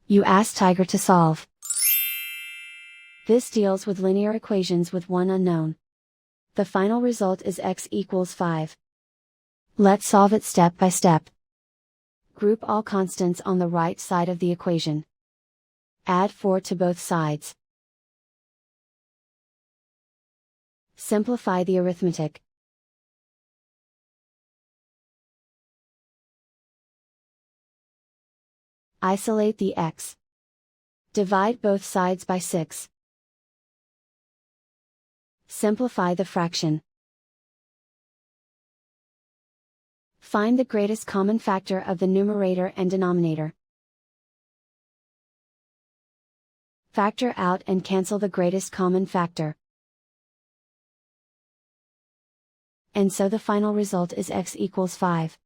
You ask Tiger to solve. This deals with linear equations with one unknown. The final result is x equals 5. Let's solve it step by step. Group all constants on the right side of the equation. Add 4 to both sides. Simplify the arithmetic. Isolate the x. Divide both sides by 6. Simplify the fraction. Find the greatest common factor of the numerator and denominator. Factor out and cancel the greatest common factor. And so the final result is x equals 5.